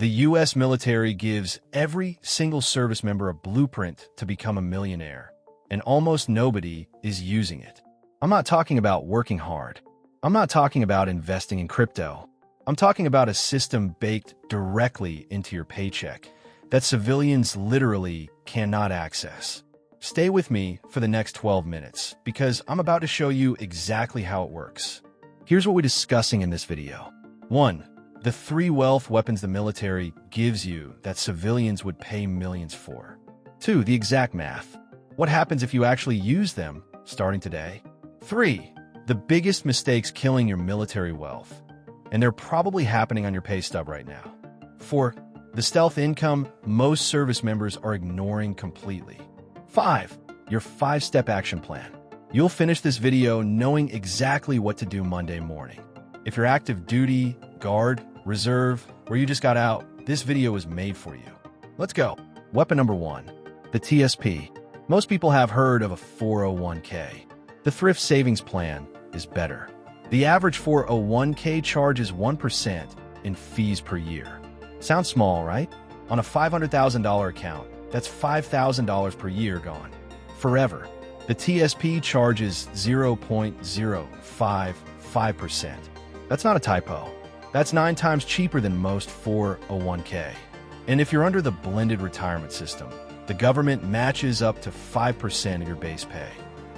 The U.S. military gives every single service member a blueprint to become a millionaire, and almost nobody is using it. I'm not talking about working hard. I'm not talking about investing in crypto. I'm talking about a system baked directly into your paycheck that civilians literally cannot access. Stay with me for the next 12 minutes because I'm about to show you exactly how it works. Here's what we're discussing in this video. 1. The 3 wealth weapons the military gives you that civilians would pay millions for. 2. The exact math. What happens if you actually use them starting today? 3. The biggest mistakes killing your military wealth. And they're probably happening on your pay stub right now. 4. The stealth income most service members are ignoring completely. 5. Your 5-step action plan. You'll finish this video knowing exactly what to do Monday morning. If you're active duty, guard, reserve, or you just got out, this video is made for you. Let's go. Weapon number 1. The TSP. Most people have heard of a 401k. The thrift savings plan is better. The average 401k charges 1% in fees per year. Sounds small, right? On a $500,000 account, that's $5,000 per year gone. Forever. The TSP charges 0.055%. That's not a typo. That's 9 times cheaper than most 401k. And if you're under the blended retirement system, the government matches up to 5% of your base pay.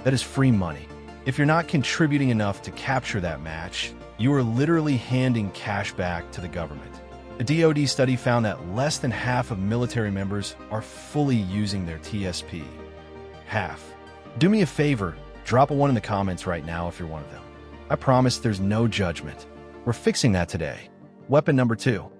That is free money. If you're not contributing enough to capture that match, you are literally handing cash back to the government. A DoD study found that less than half of military members are fully using their TSP. Half. Do me a favor, drop a 1 in the comments right now if you're one of them. I promise there's no judgment. We're fixing that today. Weapon number 2.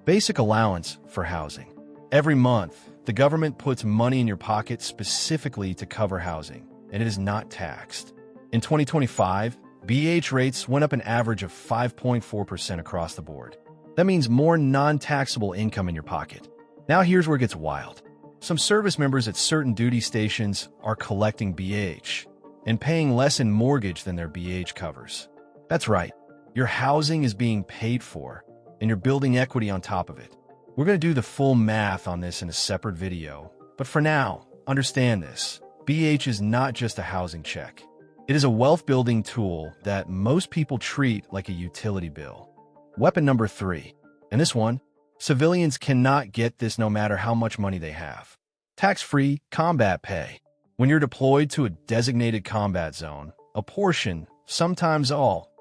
Basic allowance for housing. Every month, the government puts money in your pocket specifically to cover housing, and it is not taxed. In 2025, BH rates went up an average of 5.4% across the board. That means more non-taxable income in your pocket. Now here's where it gets wild. Some service members at certain duty stations are collecting BH and paying less in mortgage than their BH covers. That's right. Your housing is being paid for, and you're building equity on top of it. We're going to do the full math on this in a separate video, but for now, understand this. BH is not just a housing check. It is a wealth-building tool that most people treat like a utility bill. Weapon number 3. And this one, civilians cannot get this no matter how much money they have. Tax-free combat pay. When you're deployed to a designated combat zone, a portion, sometimes all,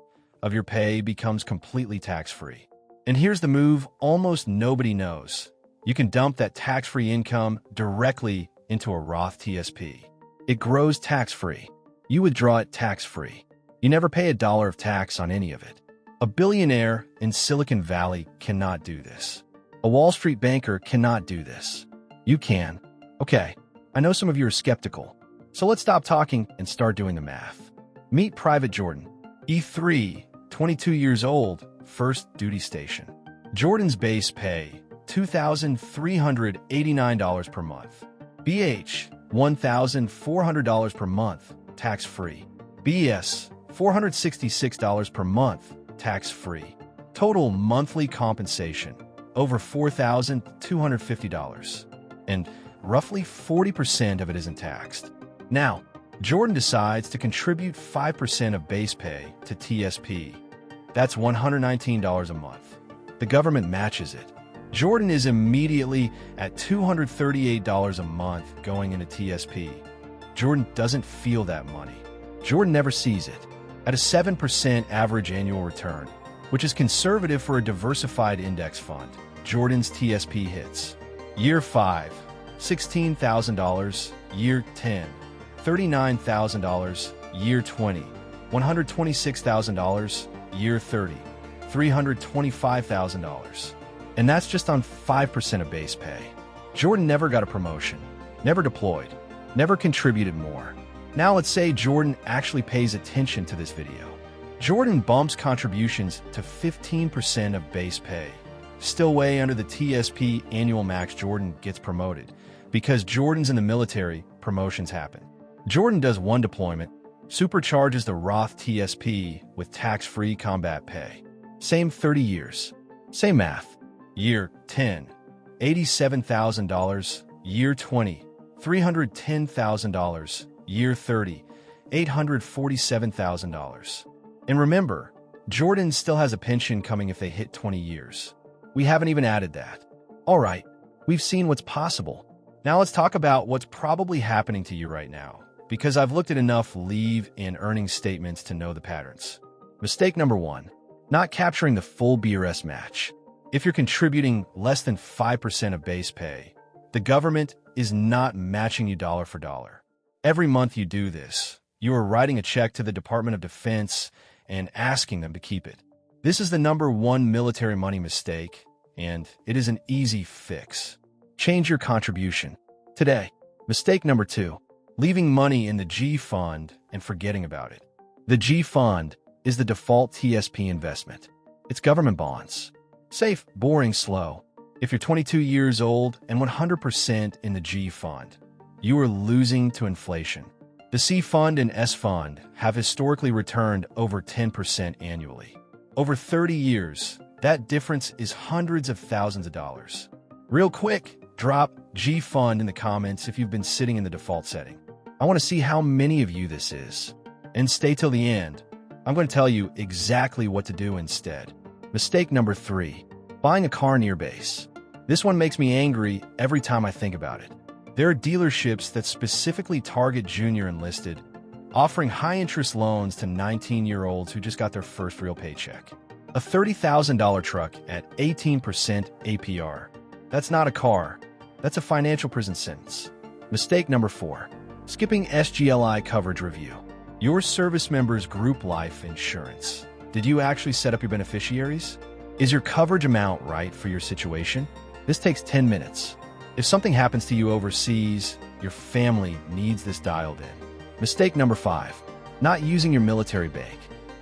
of your pay becomes completely tax-free. And here's the move almost nobody knows. You can dump that tax-free income directly into a Roth TSP. It grows tax-free. You withdraw it tax-free. You never pay $1 of tax on any of it. A billionaire in Silicon Valley cannot do this. A Wall Street banker cannot do this. You can. Okay, I know some of you are skeptical, so let's stop talking and start doing the math. Meet Private Jordan, E3, 22 years old, first duty station. Jordan's base pay, $2,389 per month. BH, $1,400 per month, tax-free. BS, $466 per month, tax-free. Total monthly compensation, over $4,250. And roughly 40% of it isn't taxed. Now, Jordan decides to contribute 5% of base pay to TSP. That's $119 a month. The government matches it. Jordan is immediately at $238 a month going into TSP. Jordan doesn't feel that money. Jordan never sees it. At a 7% average annual return, which is conservative for a diversified index fund, Jordan's TSP hits. Year 5, $16,000. Year 10, $39,000. Year 20, $126,000. Year 30, $325,000. And that's just on 5% of base pay. Jordan never got a promotion, never deployed, never contributed more. Now let's say Jordan actually pays attention to this video. Jordan bumps contributions to 15% of base pay. Still way under the TSP annual max. Jordan gets promoted. Because Jordan's in the military, promotions happen. Jordan does one deployment, supercharges the Roth TSP with tax-free combat pay. Same 30 years. Same math. Year 10, $87,000. Year 20, $310,000. Year 30, $847,000. And remember, Jordan still has a pension coming if they hit 20 years. We haven't even added that. All right, we've seen what's possible. Now let's talk about what's probably happening to you right now, because I've looked at enough leave and earnings statements to know the patterns. Mistake number 1, not capturing the full BRS match. If you're contributing less than 5% of base pay, the government is not matching you dollar for dollar. Every month you do this, you are writing a check to the Department of Defense and asking them to keep it. This is the number 1 military money mistake, and it is an easy fix. Change your contribution today. Mistake number 2, leaving money in the G fund and forgetting about it. The G fund is the default TSP investment. It's government bonds. Safe, boring, slow. If you're 22 years old and 100% in the G fund, you are losing to inflation. The C fund and S fund have historically returned over 10% annually. Over 30 years, that difference is hundreds of thousands of dollars. Real quick, drop G fund in the comments if you've been sitting in the default setting. I want to see how many of you this is. And stay till the end. I'm going to tell you exactly what to do instead. Mistake number 3, buying a car near base. This one makes me angry every time I think about it. There are dealerships that specifically target junior enlisted, offering high-interest loans to 19-year-olds who just got their first real paycheck. A $30,000 truck at 18% APR. That's not a car. That's a financial prison sentence. Mistake number 4, skipping SGLI coverage review. Your service member's group life insurance. Did you actually set up your beneficiaries? Is your coverage amount right for your situation? This takes 10 minutes. If something happens to you overseas, your family needs this dialed in. Mistake number 5, not using your military bank.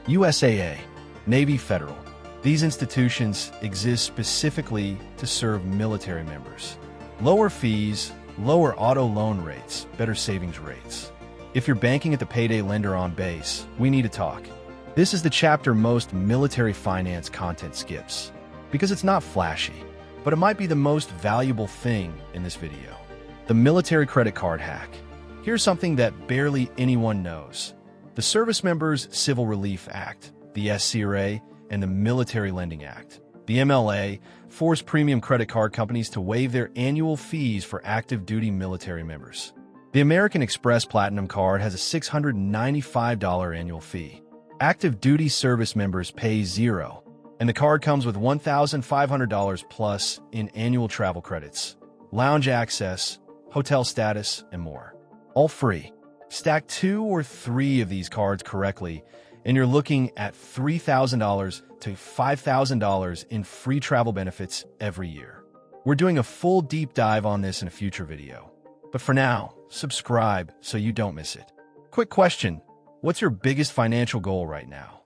USAA, Navy Federal. These institutions exist specifically to serve military members. Lower fees, lower auto loan rates, better savings rates. If you're banking at the payday lender on base, we need to talk. This is the chapter most military finance content skips, because it's not flashy, but it might be the most valuable thing in this video. The military credit card hack. Here's something that barely anyone knows. The Service Members Civil Relief Act, the SCRA, and the Military Lending Act, the MLA, force premium credit card companies to waive their annual fees for active duty military members. The American Express Platinum Card has a $695 annual fee. Active duty service members pay $0, and the card comes with $1,500 plus in annual travel credits, lounge access, hotel status, and more. All free. Stack 2 or 3 of these cards correctly, and you're looking at $3,000 to $5,000 in free travel benefits every year. We're doing a full deep dive on this in a future video. But for now, subscribe so you don't miss it. Quick question. What's your biggest financial goal right now?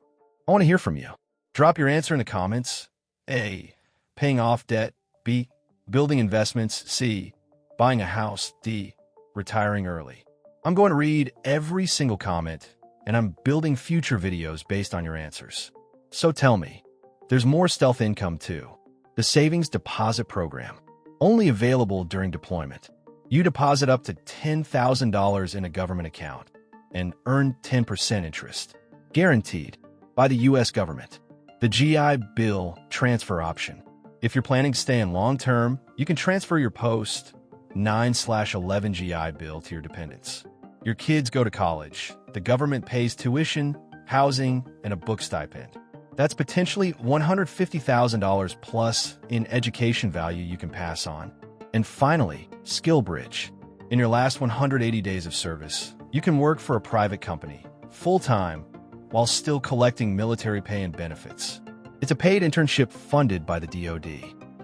I want to hear from you. Drop your answer in the comments. A, paying off debt. B, building investments. C, buying a house. D, retiring early. I'm going to read every single comment, and I'm building future videos based on your answers. So tell me, there's more stealth income too. The Savings Deposit Program, only available during deployment. You deposit up to $10,000 in a government account and earn 10% interest, guaranteed by the U.S. government. The GI Bill transfer option. If you're planning to stay in long-term, you can transfer your post 9/11 GI Bill to your dependents. Your kids go to college. The government pays tuition, housing, and a book stipend. That's potentially $150,000 plus in education value you can pass on. And finally, Skill Bridge. In your last 180 days of service, you can work for a private company, full-time, while still collecting military pay and benefits. It's a paid internship funded by the DoD.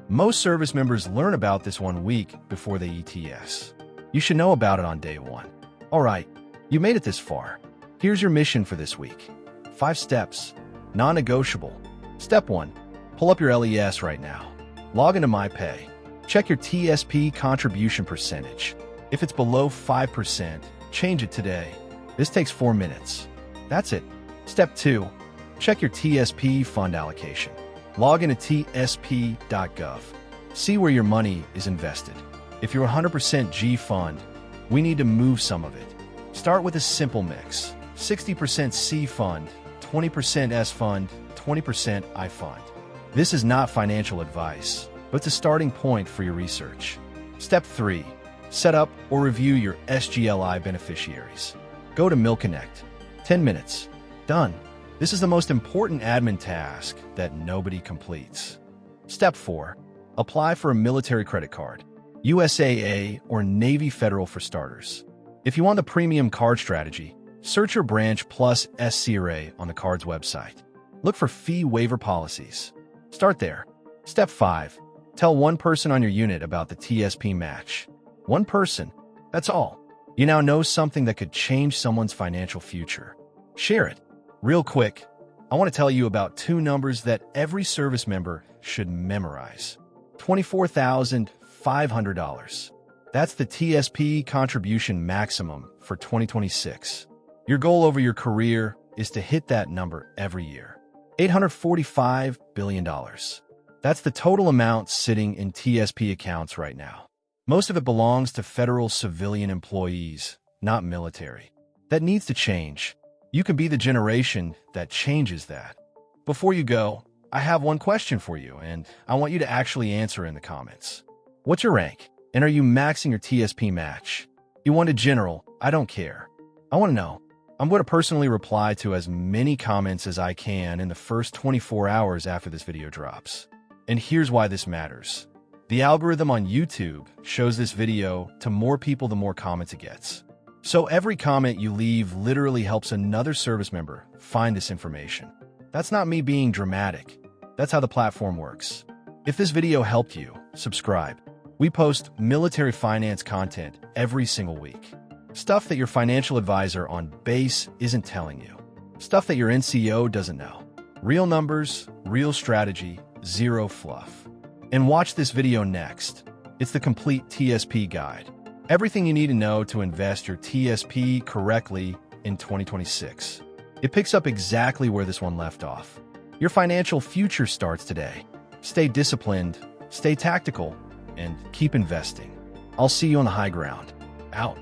Most service members learn about this 1 week before they ETS. You should know about it on day 1. All right, you made it this far. Here's your mission for this week. 5 steps, non-negotiable. Step 1, pull up your LES right now. Log into MyPay. Check your TSP contribution percentage. If it's below 5%, change it today. This takes 4 minutes. That's it. Step 2, check your TSP fund allocation. Log into tsp.gov. See where your money is invested. If you're 100% G fund, we need to move some of it. Start with a simple mix. 60% C fund, 20% S fund, 20% I fund. This is not financial advice, but it's a starting point for your research. Step 3. Set up or review your SGLI beneficiaries. Go to Millconnect. 10 minutes. Done. This is the most important admin task that nobody completes. Step 4. Apply for a military credit card. USAA or Navy Federal for starters. If you want the premium card strategy, search your branch plus SC array on the card's website. Look for fee waiver policies. Start there. Step 5. Tell one person on your unit about the TSP match. One person. That's all. You now know something that could change someone's financial future. Share it. Real quick, I want to tell you about 2 numbers that every service member should memorize. $24,500. That's the TSP contribution maximum for 2026. Your goal over your career is to hit that number every year. $845 billion. That's the total amount sitting in TSP accounts right now. Most of it belongs to federal civilian employees, not military. That needs to change. You can be the generation that changes that. Before you go, I have one question for you, and I want you to actually answer in the comments. What's your rank? And are you maxing your TSP match? You want a general? I don't care. I want to know. I'm going to personally reply to as many comments as I can in the first 24 hours after this video drops. And here's why this matters. The algorithm on YouTube shows this video to more people the more comments it gets. So every comment you leave literally helps another service member find this information. That's not me being dramatic. That's how the platform works. If this video helped you, subscribe. We post military finance content every single week. Stuff that your financial advisor on base isn't telling you. Stuff that your NCO doesn't know. Real numbers, real strategy, zero fluff. And watch this video next. It's the complete TSP guide. Everything you need to know to invest your TSP correctly in 2026. It picks up exactly where this one left off. Your financial future starts today. Stay disciplined, stay tactical, and keep investing. I'll see you on the high ground. Out.